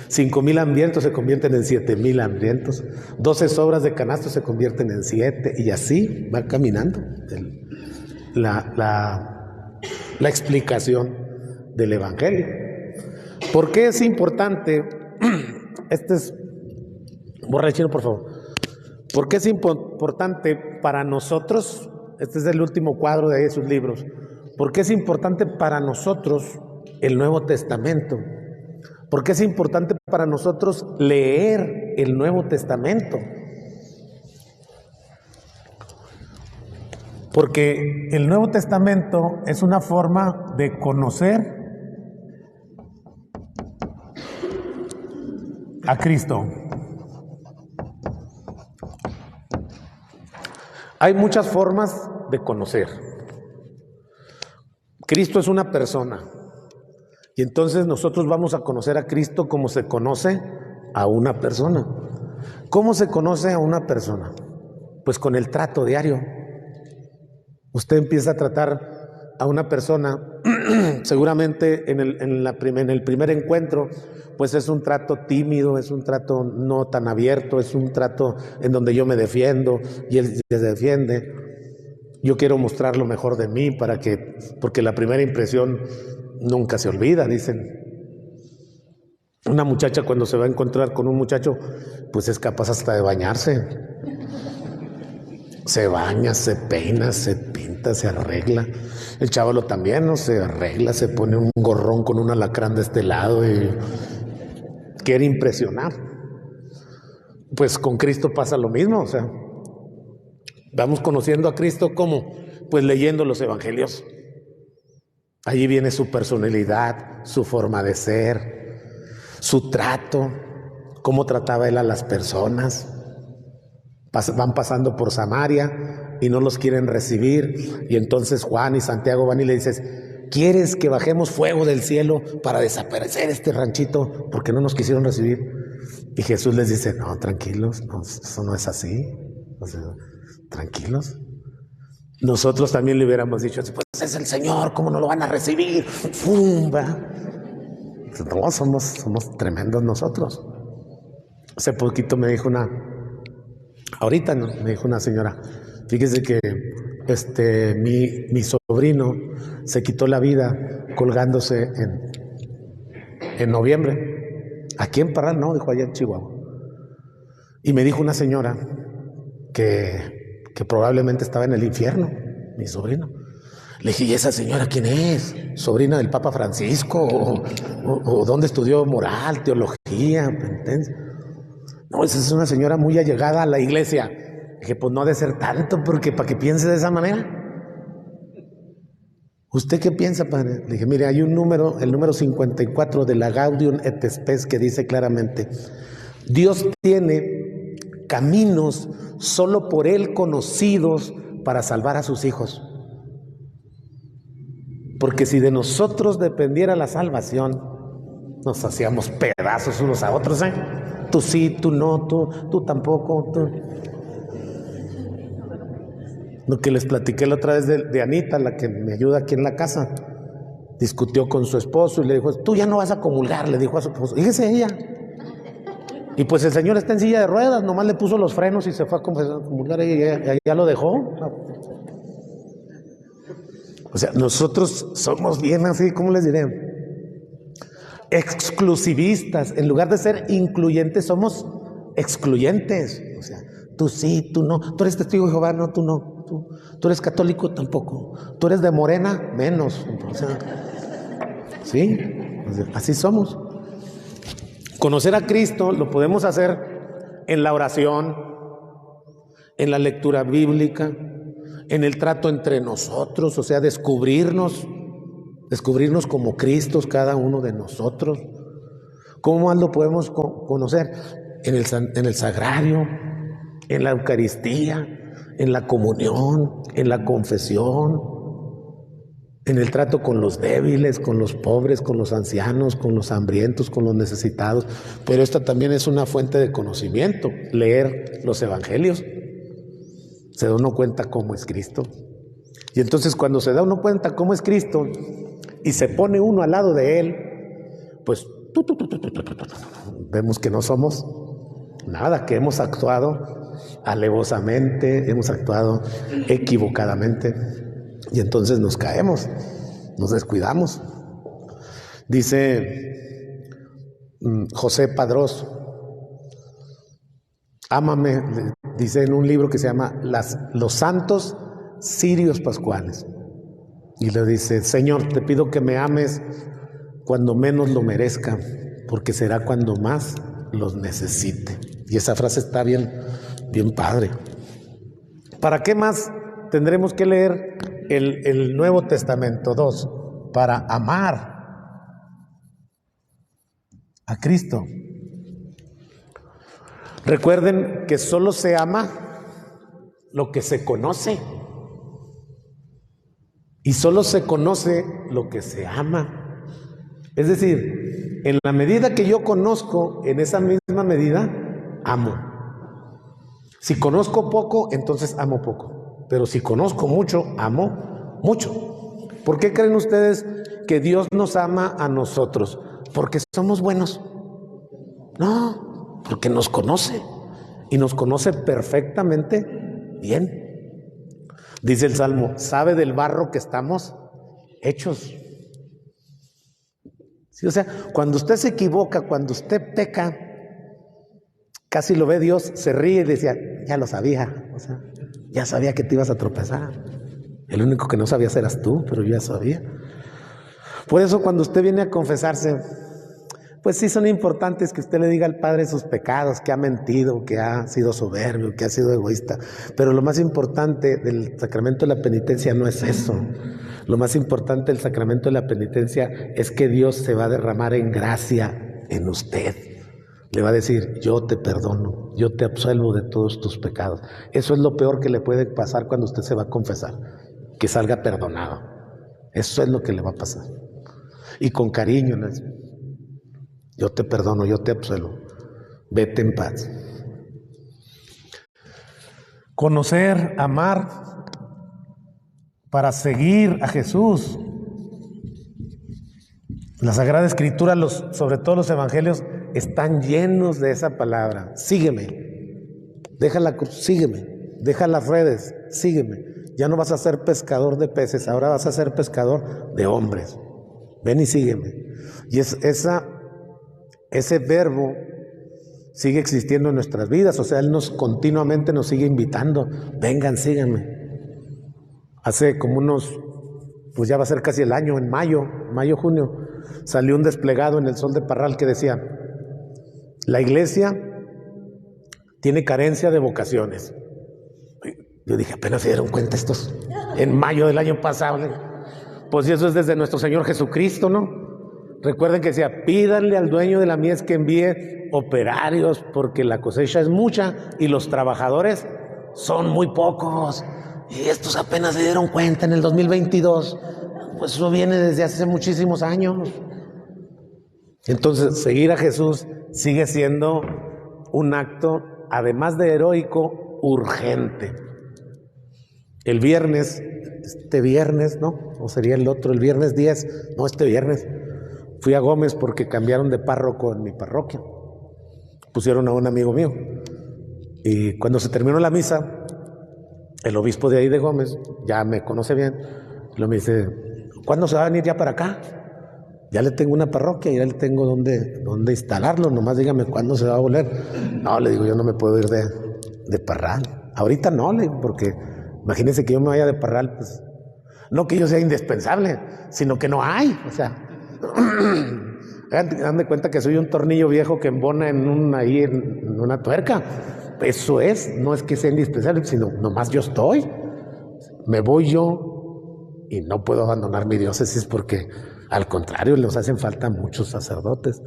S1: 5,000 hambrientos se convierten en 7,000 hambrientos. 12 sobras de canasto se convierten en 7 y así va caminando la explicación del evangelio. ¿Por qué es importante? Borra chino, por favor. ¿Por qué es importante para nosotros? Este es el último cuadro de esos libros. ¿Por qué es importante para nosotros el Nuevo Testamento? ¿Por qué es importante para nosotros leer el Nuevo Testamento? Porque el Nuevo Testamento es una forma de conocer a Cristo. Hay muchas formas de conocer. Cristo es una persona. Y entonces nosotros vamos a conocer a Cristo como se conoce a una persona. ¿Cómo se conoce a una persona? Pues con el trato diario. Usted empieza a tratar a una persona, seguramente en el primer encuentro, pues es un trato tímido, es un trato no tan abierto, es un trato en donde yo me defiendo y él se defiende. Yo quiero mostrar lo mejor de mí porque la primera impresión nunca se olvida, dicen. Una muchacha cuando se va a encontrar con un muchacho, pues es capaz hasta de bañarse. Se baña, se peina, se pinta, se arregla. El chavalo también, ¿no? Se arregla, se pone un gorrón con un alacrán de este lado y quiere impresionar. Pues con Cristo pasa lo mismo, o sea, vamos conociendo a Cristo ¿cómo? Pues leyendo los evangelios. Allí viene su personalidad, su forma de ser, su trato, cómo trataba él a las personas. Van pasando por Samaria y no los quieren recibir, y entonces Juan y Santiago van y le dicen: ¿quieres que bajemos fuego del cielo para desaparecer este ranchito porque no nos quisieron recibir? Y Jesús les dice: no, tranquilos, no, eso no es así, o sea, tranquilos. Nosotros también le hubiéramos dicho: pues es el Señor, ¿cómo no lo van a recibir? ¡Fumba! No, somos tremendos nosotros. Hace poquito me dijo ahorita no, me dijo una señora: fíjese que mi sobrino se quitó la vida colgándose en noviembre. Aquí en Parral, no, dijo, allá en Chihuahua. Y me dijo una señora que probablemente estaba en el infierno, mi sobrino. Le dije: ¿y esa señora quién es? ¿Sobrina del Papa Francisco? ¿O dónde estudió moral, teología, penitencia? No, esa es una señora muy allegada a la iglesia. Dije: pues no ha de ser tanto, porque para que piense de esa manera. ¿Usted qué piensa, padre? Le dije: mire, hay un número, el número 54 de la Gaudium et Spes, que dice claramente: Dios tiene caminos solo por Él conocidos para salvar a sus hijos. Porque si de nosotros dependiera la salvación, nos hacíamos pedazos unos a otros, ¿eh? Tú sí, tú no, tú tampoco, tú. Lo que les platiqué la otra vez de Anita, la que me ayuda aquí en la casa, discutió con su esposo y le dijo: tú ya no vas a comulgar, le dijo a su esposo. Fíjese ella. Y pues el señor está en silla de ruedas, nomás le puso los frenos y se fue a comulgar, y ya lo dejó. O sea, nosotros somos bien así, ¿cómo les diré? Exclusivistas. En lugar de ser incluyentes, somos excluyentes. O sea, tú sí, tú no. Tú eres testigo de Jehová, no, tú no. Tú eres católico, tampoco. Tú eres de Morena, menos. O sea, sí, o sea, así somos. Conocer a Cristo lo podemos hacer en la oración, en la lectura bíblica, en el trato entre nosotros, o sea, descubrirnos como Cristos cada uno de nosotros. ¿Cómo más lo podemos conocer? En el sagrario, en la Eucaristía, en la comunión, en la confesión, en el trato con los débiles, con los pobres, con los ancianos, con los hambrientos, con los necesitados. Pero esta también es una fuente de conocimiento, leer los evangelios. Se da uno cuenta cómo es Cristo. Y entonces cuando se da uno cuenta cómo es Cristo y se pone uno al lado de Él, pues vemos que no somos nada, que hemos actuado alevosamente, hemos actuado equivocadamente, y entonces nos caemos, nos descuidamos. Dice José Padrós: ámame, dice en un libro que se llama Los Santos Cirios Pascuales, y le dice: Señor, te pido que me ames cuando menos lo merezca, porque será cuando más los necesite. Y esa frase está bien padre. ¿Para qué más tendremos que leer el Nuevo Testamento? 2, para amar a Cristo. Recuerden que solo se ama lo que se conoce, y solo se conoce lo que se ama. Es decir, en la medida que yo conozco, en esa misma medida amo. Si conozco poco, entonces amo poco. Pero si conozco mucho, amo mucho. ¿Por qué creen ustedes que Dios nos ama a nosotros? ¿Porque somos buenos? No, porque nos conoce, y nos conoce perfectamente bien. Dice el Salmo: sabe del barro que estamos hechos. Sí, o sea, cuando usted se equivoca, cuando usted peca, casi lo ve Dios, se ríe y decía, ya lo sabía, o sea, ya sabía que te ibas a tropezar. El único que no sabías eras tú, pero yo ya sabía. Por eso cuando usted viene a confesarse, pues sí son importantes que usted le diga al Padre sus pecados, que ha mentido, que ha sido soberbio, que ha sido egoísta. Pero lo más importante del sacramento de la penitencia no es eso. Lo más importante del sacramento de la penitencia es que Dios se va a derramar en gracia en usted. Le va a decir, yo te perdono, yo te absuelvo de todos tus pecados. Eso es lo peor que le puede pasar cuando usted se va a confesar, que salga perdonado. Eso es lo que le va a pasar. Y con cariño, yo te perdono, yo te absuelvo. Vete en paz. Conocer, amar, para seguir a Jesús. La Sagrada Escritura, sobre todo los evangelios, están llenos de esa palabra. Sígueme, deja la cruz, sígueme, deja las redes, sígueme. Ya no vas a ser pescador de peces, ahora vas a ser pescador de hombres. Ven y sígueme. Y ese verbo sigue existiendo en nuestras vidas, o sea, Él continuamente nos sigue invitando. Vengan, síganme. Hace como pues ya va a ser casi el año, en mayo, junio, salió un desplegado en el Sol de Parral que decía, la iglesia tiene carencia de vocaciones. Yo dije, apenas se dieron cuenta estos, en mayo del año pasado. Pues eso es desde nuestro Señor Jesucristo, ¿no? Recuerden que decía, pídanle al dueño de la mies que envíe operarios, porque la cosecha es mucha y los trabajadores son muy pocos. Y estos apenas se dieron cuenta en el 2022. Pues eso viene desde hace muchísimos años. Entonces, seguir a Jesús sigue siendo un acto, además de heroico, urgente. El viernes, este viernes, ¿no? O sería el otro, el viernes 10, no, este viernes, fui a Gómez porque cambiaron de párroco en mi parroquia. Pusieron a un amigo mío. Y cuando se terminó la misa, el obispo de ahí de Gómez, ya me conoce bien, me dice, ¿cuándo se va a venir ya para acá? Ya le tengo una parroquia, ya le tengo dónde instalarlo, nomás dígame cuándo se va a volver. No, le digo, yo no me puedo ir de Parral. Ahorita no, le digo, porque imagínense que yo me vaya de Parral, pues, no que yo sea indispensable, sino que no hay, o sea, hagan de cuenta que soy un tornillo viejo que embona en una tuerca. Eso es, no es que sea indispensable, sino nomás yo estoy. Me voy yo y no puedo abandonar mi diócesis porque, al contrario, les hacen falta muchos sacerdotes.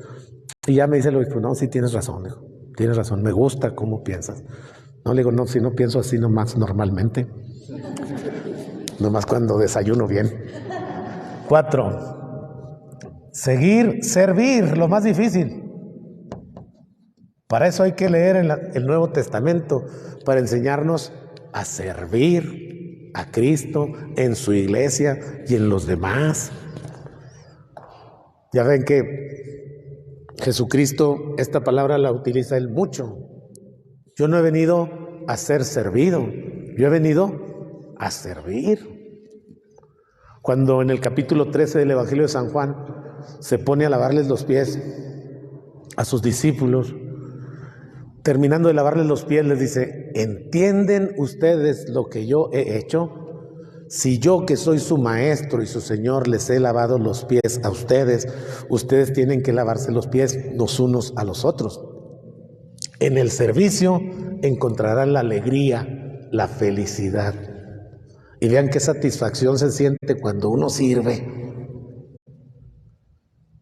S1: Y ya me dice el obispo, no, sí tienes razón, hijo, tienes razón, me gusta cómo piensas. No, le digo, no, si no pienso así nomás normalmente, nomás cuando desayuno bien. 4, servir, lo más difícil. Para eso hay que leer el Nuevo Testamento, para enseñarnos a servir a Cristo en su iglesia y en los demás. Ya ven que Jesucristo, esta palabra la utiliza Él mucho. Yo no he venido a ser servido, yo he venido a servir. Cuando en el capítulo 13 del Evangelio de San Juan se pone a lavarles los pies a sus discípulos, terminando de lavarles los pies les dice, ¿entienden ustedes lo que yo he hecho? Si yo, que soy su maestro y su Señor, les he lavado los pies a ustedes, ustedes tienen que lavarse los pies los unos a los otros. En el servicio encontrarán la alegría, la felicidad. Y vean qué satisfacción se siente cuando uno sirve.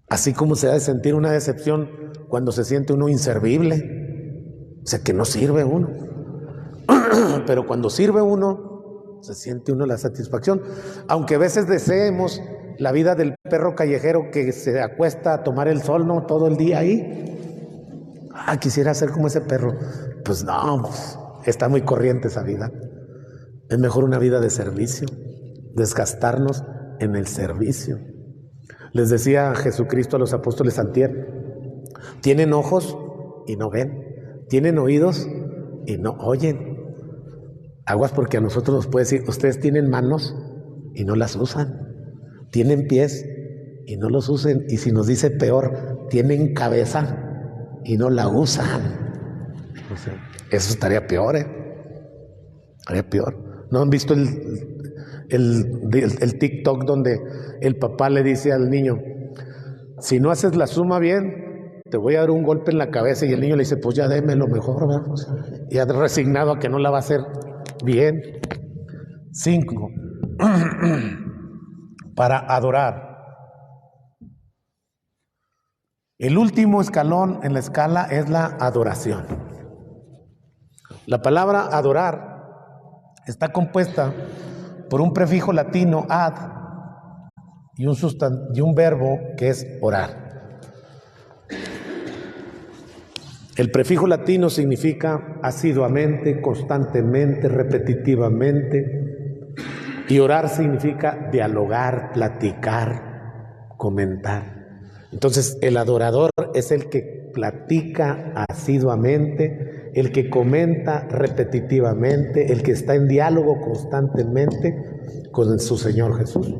S1: Así como se ha de sentir una decepción cuando se siente uno inservible. O sea, que no sirve uno. Pero cuando sirve uno, se siente uno la satisfacción. Aunque a veces deseemos la vida del perro callejero que se acuesta a tomar el sol, ¿no? Todo el día ahí. Quisiera ser como ese perro. Pues no, está muy corriente esa vida. Es mejor una vida de servicio, desgastarnos en el servicio. Les decía Jesucristo a los apóstoles antier, tienen ojos y no ven, tienen oídos y no oyen. Aguas, porque a nosotros nos puede decir, ustedes tienen manos y no las usan, tienen pies y no los usen. Y si nos dice peor, tienen cabeza y no la usan. O sea, eso estaría peor, estaría peor. ¿No han visto el TikTok donde el papá le dice al niño, si no haces la suma bien, te voy a dar un golpe en la cabeza? Y el niño le dice, pues ya déme lo mejor, ¿verdad? O sea, ya resignado a que no la va a hacer bien. 5. Para adorar. El último escalón en la escala es la adoración. La palabra adorar está compuesta por un prefijo latino ad y un verbo que es orar. El prefijo latino significa asiduamente, constantemente, repetitivamente, y orar significa dialogar, platicar, comentar. Entonces, el adorador es el que platica asiduamente, el que comenta repetitivamente, el que está en diálogo constantemente con su Señor Jesús.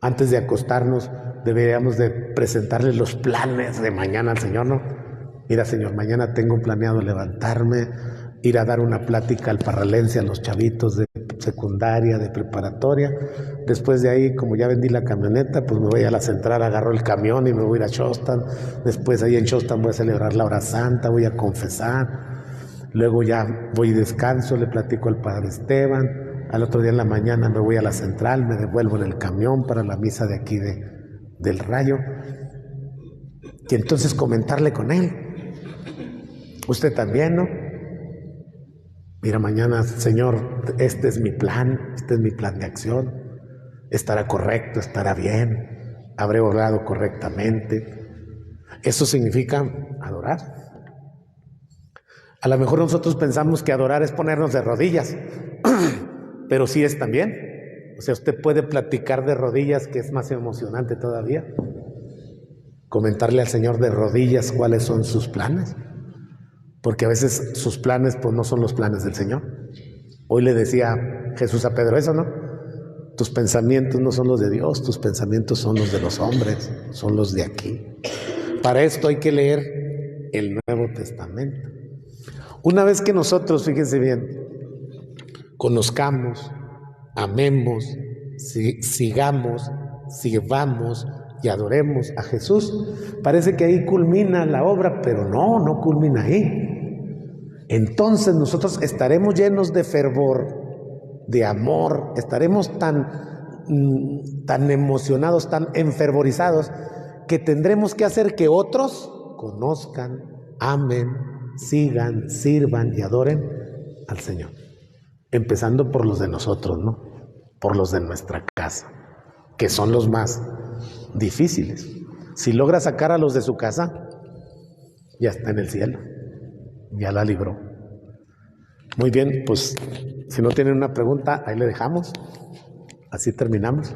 S1: Antes de acostarnos, deberíamos de presentarle los planes de mañana al Señor, ¿no? Mira, Señor, mañana tengo planeado levantarme, ir a dar una plática al Parralense a los chavitos de secundaria, de preparatoria. Después de ahí, como ya vendí la camioneta, pues me voy a la central, agarro el camión y me voy a ir a Shostan. Después ahí en Shostan voy a celebrar la hora santa, voy a confesar. Luego ya voy y descanso, le platico al Padre Esteban. Al otro día en la mañana me voy a la central, me devuelvo en el camión para la misa de aquí del Rayo. Y entonces comentarle con él. Usted también, ¿no? Mira, mañana, Señor, este es mi plan de acción. Estará correcto, estará bien, habré orado correctamente. Eso significa adorar. A lo mejor nosotros pensamos que adorar es ponernos de rodillas, pero sí es también. O sea, usted puede platicar de rodillas, que es más emocionante todavía. Comentarle al Señor de rodillas cuáles son sus planes. Porque a veces sus planes pues no son los planes del Señor. Hoy le decía Jesús a Pedro eso, ¿no? Tus pensamientos no son los de Dios, tus pensamientos son los de los hombres, son los de aquí. Para esto hay que leer el Nuevo Testamento. Una vez que nosotros, fíjense bien, conozcamos, amemos, sigamos, sirvamos y adoremos a Jesús, parece que ahí culmina la obra, pero no culmina ahí. Entonces nosotros estaremos llenos de fervor, de amor, estaremos tan emocionados, tan enfervorizados, que tendremos que hacer que otros conozcan, amen, sigan, sirvan y adoren al Señor. Empezando por los de nosotros, ¿no? Por los de nuestra casa, que son los más difíciles. Si logra sacar a los de su casa, ya está en el cielo, ya la libró. Muy bien, pues si no tienen una pregunta, ahí le dejamos. Así terminamos.